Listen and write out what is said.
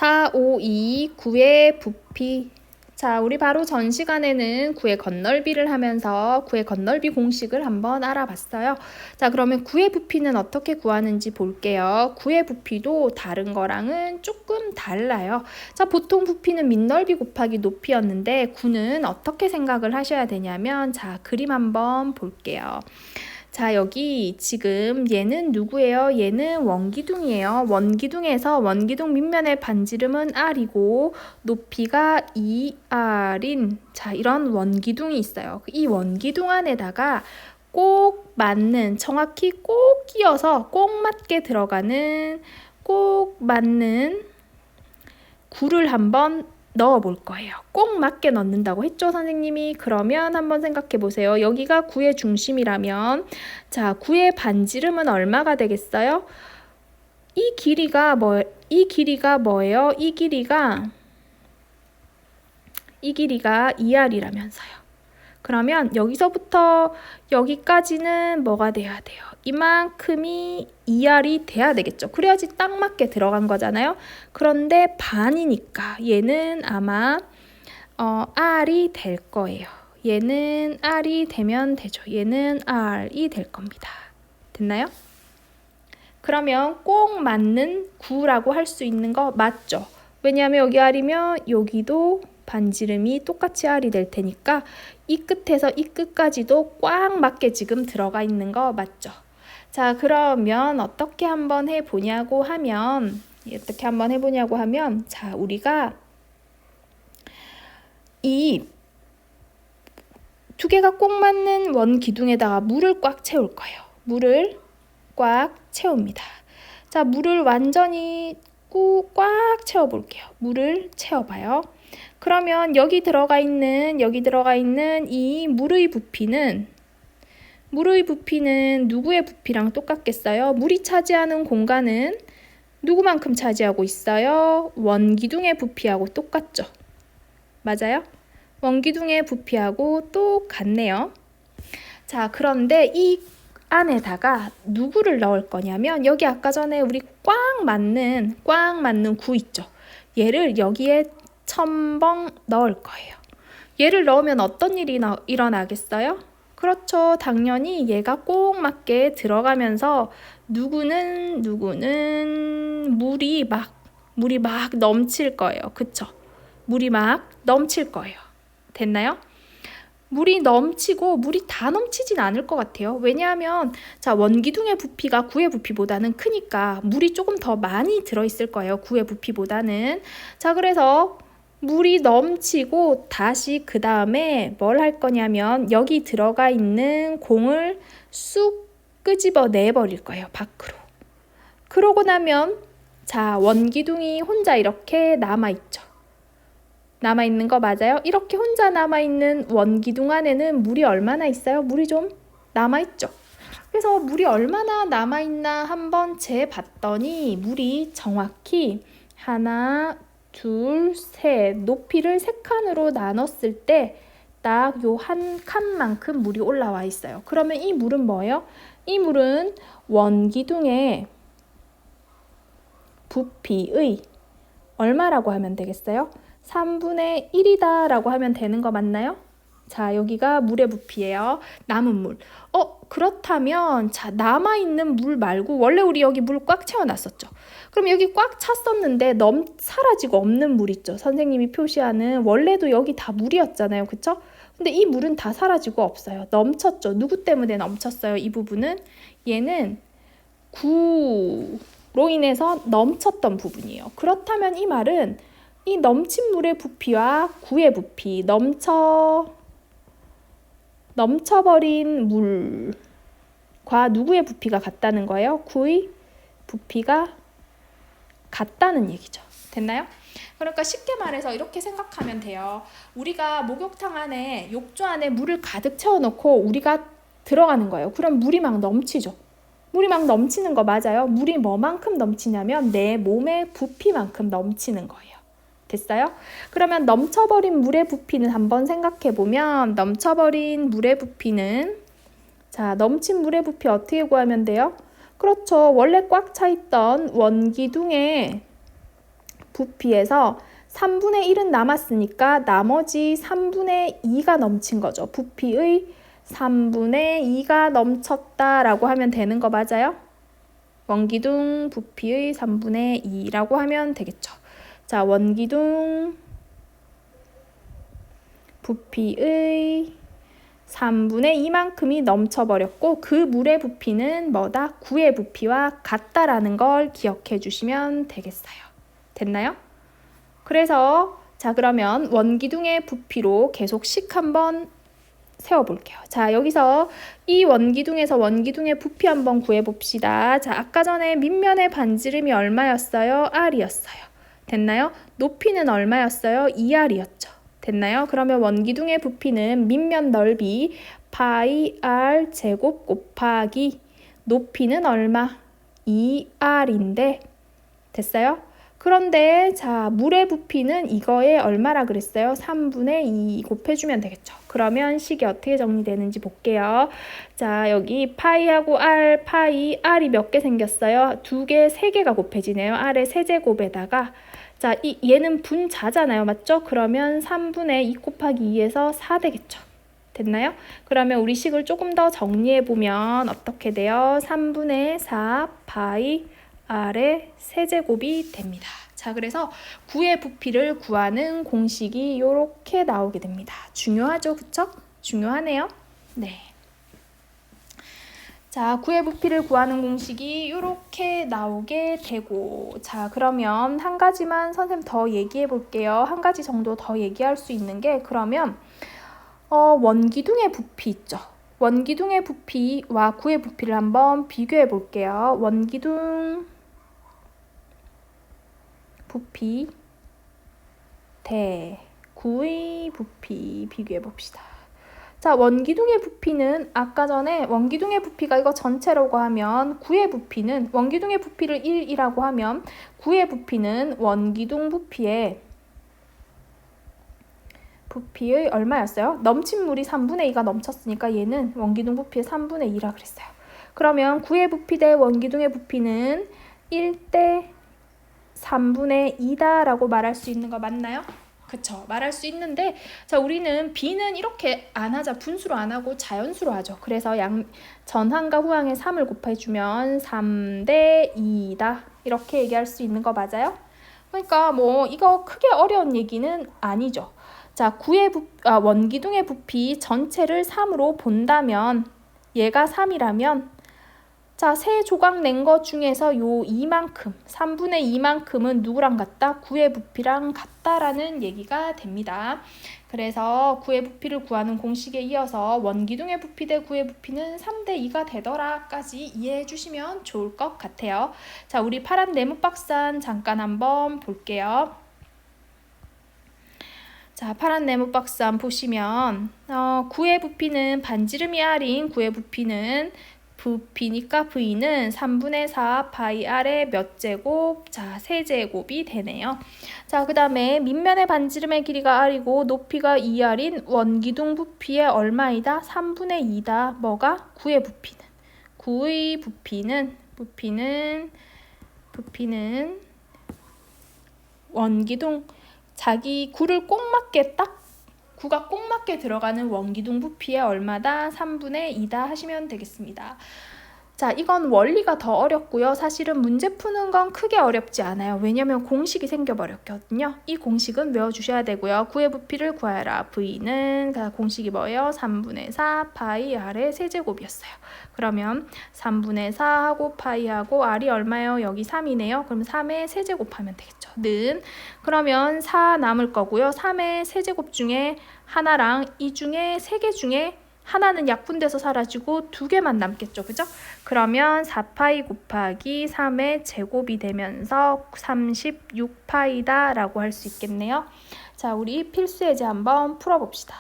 4, 5, 2, 9의 부피. 자, 우리 바로 전 시간에는 9의 건널비를 하면서 9의 건널비 공식을 한번 알아봤어요. 자, 그러면 9의 부피는 어떻게 구하는지 볼게요. 9의 부피도 다른 거랑은 조금 달라요. 자, 보통 부피는 밑넓이 곱하기 높이였는데 9는 어떻게 생각을 하셔야 되냐면, 자, 그림 한번 볼게요. 자, 여기 지금 얘는 누구예요? 얘는 원기둥이에요. 원기둥에서 원기둥 밑면의 반지름은 R이고 높이가 2R인 자, 이런 원기둥이 있어요. 이 원기둥 안에다가 꼭 맞는, 정확히 꼭 끼어서 꼭 맞게 들어가는, 꼭 맞는 구를 한번 넣어 볼 거예요. 꼭 맞게 넣는다고 했죠, 선생님이? 그러면 한번 생각해 보세요. 여기가 9의 중심이라면, 자, 9의 반지름은 얼마가 되겠어요? 이 길이가 뭐예요? 이 길이가 2R이라면서요. 그러면 여기서부터 여기까지는 뭐가 돼야 돼요? 이만큼이 2R이 돼야 되겠죠. 그래야지 딱 맞게 들어간 거잖아요. 그런데 반이니까 얘는 아마 R이 될 거예요. 얘는 R이 되면 되죠. 얘는 R이 될 겁니다. 됐나요? 그러면 꼭 맞는 9라고 할 수 있는 거 맞죠? 왜냐하면 여기 R이면 여기도 반지름이 똑같이 R이 될 테니까 이 끝에서 이 끝까지도 꽉 맞게 지금 들어가 있는 거 맞죠? 자, 그러면 어떻게 한번 해보냐고 하면 자, 우리가 이 두 개가 꼭 맞는 원 기둥에다가 물을 꽉 채울 거예요. 물을 꽉 채웁니다. 자, 물을 완전히 꽉 채워볼게요. 물을 채워봐요. 그러면 여기 들어가 있는 이 물의 부피는 누구의 부피랑 똑같겠어요? 물이 차지하는 공간은 누구만큼 차지하고 있어요? 원기둥의 부피하고 똑같죠? 맞아요? 원기둥의 부피하고 똑같네요. 자, 그런데 이 안에다가 누구를 넣을 거냐면 여기 아까 전에 우리 꽉 맞는 9 있죠? 얘를 여기에 첨벙 넣을 거예요. 얘를 넣으면 어떤 일이 일어나겠어요? 그렇죠. 당연히 얘가 꼭 맞게 들어가면서 누구는 물이 막 넘칠 거예요. 그쵸? 물이 막 넘칠 거예요. 됐나요? 물이 넘치고 물이 다 넘치진 않을 것 같아요. 왜냐하면 자, 원기둥의 부피가 9의 부피보다는 크니까 물이 조금 더 많이 들어있을 거예요. 9의 부피보다는. 자, 그래서 물이 넘치고 다시 그 다음에 뭘 할 거냐면 여기 들어가 있는 공을 쑥 끄집어 내버릴 거예요. 밖으로. 그러고 나면 자, 원기둥이 혼자 이렇게 남아있죠. 남아있는 거 맞아요? 이렇게 혼자 남아있는 원기둥 안에는 물이 얼마나 있어요? 물이 좀 남아있죠. 그래서 물이 얼마나 남아있나 한번 재봤더니 물이 정확히 하나, 둘, 셋 높이를 3칸으로 나눴을 때 딱 요 한 칸만큼 물이 올라와 있어요. 그러면 이 물은 뭐예요? 이 물은 원기둥의 부피의 얼마라고 하면 되겠어요? 3분의 1이다 라고 하면 되는 거 맞나요? 자, 여기가 물의 부피예요. 남은 물. 그렇다면 자, 남아있는 물 말고 원래 우리 여기 물 꽉 채워놨었죠. 그럼 여기 꽉 찼었는데 사라지고 없는 물 있죠. 선생님이 표시하는 원래도 여기 다 물이었잖아요. 그쵸? 근데 이 물은 다 사라지고 없어요. 넘쳤죠. 누구 때문에 넘쳤어요? 이 부분은 얘는 9로 인해서 넘쳤던 부분이에요. 그렇다면 이 말은 이 넘친 물의 부피와 9의 부피, 넘쳐버린 물과 누구의 부피가 같다는 거예요? 9의 부피가 같다는 얘기죠. 됐나요? 그러니까 쉽게 말해서 이렇게 생각하면 돼요. 우리가 목욕탕 안에, 욕조 안에 물을 가득 채워놓고 우리가 들어가는 거예요. 그럼 물이 막 넘치죠. 물이 막 넘치는 거 맞아요? 물이 뭐만큼 넘치냐면 내 몸의 부피만큼 넘치는 거예요. 됐어요? 그러면 넘쳐버린 물의 부피는 한번 생각해보면 넘쳐버린 물의 부피는 자, 넘친 물의 부피 어떻게 구하면 돼요? 그렇죠. 원래 꽉 차있던 원기둥의 부피에서 3분의 1은 남았으니까 나머지 3분의 2가 넘친 거죠. 부피의 3분의 2가 넘쳤다라고 하면 되는 거 맞아요? 원기둥 부피의 3분의 2라고 하면 되겠죠. 자, 원기둥 부피의 3분의 2만큼이 넘쳐버렸고 그 물의 부피는 뭐다? 구의 부피와 같다라는 걸 기억해 주시면 되겠어요. 됐나요? 그래서 자, 그러면 원기둥의 부피로 계속 식 한번 세워볼게요. 자, 여기서 이 원기둥에서 원기둥의 부피 한번 구해봅시다. 자, 아까 전에 밑면의 반지름이 얼마였어요? R이었어요. 됐나요? 높이는 얼마였어요? 2R이었죠. 됐나요? 그러면 원기둥의 부피는 밑면 넓이 파이 R 제곱 곱하기 높이는 얼마? 2R인데 됐어요? 그런데 자, 물의 부피는 이거에 얼마라 그랬어요? 3분의 2 곱해주면 되겠죠. 그러면 식이 어떻게 정리되는지 볼게요. 자, 여기 파이하고 R, 파이, R이 몇 개 생겼어요? 2개, 3개가 곱해지네요. R의 세제곱에다가 자, 얘는 분자잖아요. 맞죠? 그러면 3분의 2 곱하기 2에서 4 되겠죠. 됐나요? 그러면 우리 식을 조금 더 정리해보면 어떻게 돼요? 3분의 4 파이 R의 세제곱이 됩니다. 자, 그래서 구의 부피를 구하는 공식이 이렇게 나오게 됩니다. 중요하죠? 그쵸? 중요하네요. 네. 자, 구의 부피를 구하는 공식이 이렇게 나오게 되고 자, 그러면 한 가지만 선생님 더 얘기해 볼게요. 한 가지 정도 더 얘기할 수 있는 게 그러면 원기둥의 부피 있죠. 원기둥의 부피와 구의 부피를 한번 비교해 볼게요. 원기둥 부피 대 구의 부피 비교해 봅시다. 자, 원기둥의 부피는 아까 전에 원기둥의 부피가 이거 전체라고 하면 구의 부피는 원기둥의 부피를 1이라고 하면 구의 부피는 원기둥 부피의 얼마였어요? 넘친 물이 3분의 2가 넘쳤으니까 얘는 원기둥 부피의 3분의 2라 그랬어요. 그러면 구의 부피 대 원기둥의 부피는 1대 3분의 2다라고 말할 수 있는 거 맞나요? 그쵸, 말할 수 있는데 자, 우리는 B는 이렇게 안 하자. 분수로 안 하고 자연수로 하죠. 그래서 전항과 후항에 3을 곱해주면 3대 2다 이렇게 얘기할 수 있는 거 맞아요? 그러니까 뭐 이거 크게 어려운 얘기는 아니죠. 자, 원기둥의 부피 전체를 3으로 본다면 얘가 3이라면 자, 세 조각 낸 것 중에서 요 이만큼, 3분의 2만큼은 누구랑 같다? 구의 부피랑 같다라는 얘기가 됩니다. 그래서 구의 부피를 구하는 공식에 이어서 원기둥의 부피 대 구의 부피는 3대 2가 되더라까지 이해해 주시면 좋을 것 같아요. 자, 우리 파란 네모박산 잠깐 한번 볼게요. 자, 파란 네모박산 보시면 구의 부피는 반지름이 R인 구의 부피니까 V는 3분의 4 파이 R의 몇 제곱? 자, 세제곱이 되네요. 자, 그 다음에 밑면의 반지름의 길이가 R이고 높이가 2R인 원기둥 부피의 얼마이다? 3분의 2다. 뭐가? 구의 부피는. 구의 부피는 원기둥 자기 구를 꼭 맞게 구가 꼭 맞게 들어가는 원기둥 부피의 얼마다? 3분의 2다 하시면 되겠습니다. 자, 이건 원리가 더 어렵고요. 사실은 문제 푸는 건 크게 어렵지 않아요. 왜냐면 공식이 생겨버렸거든요. 이 공식은 외워주셔야 되고요. 구의 부피를 구하라. V는 공식이 뭐예요? 3분의 4 파이 R의 세제곱이었어요. 그러면 3분의 4하고 파이하고 R이 얼마예요? 여기 3이네요. 그럼 3의 세제곱하면 되겠죠. 그러면 4 남을 거고요. 3의 세제곱 중에 하나랑 이 중에 3개 중에 하나는 약분돼서 사라지고 2개만 남겠죠. 그죠? 그러면 4파이 곱하기 3의 제곱이 되면서 36파이다 라고 할 수 있겠네요. 자, 우리 필수 예제 한번 풀어봅시다.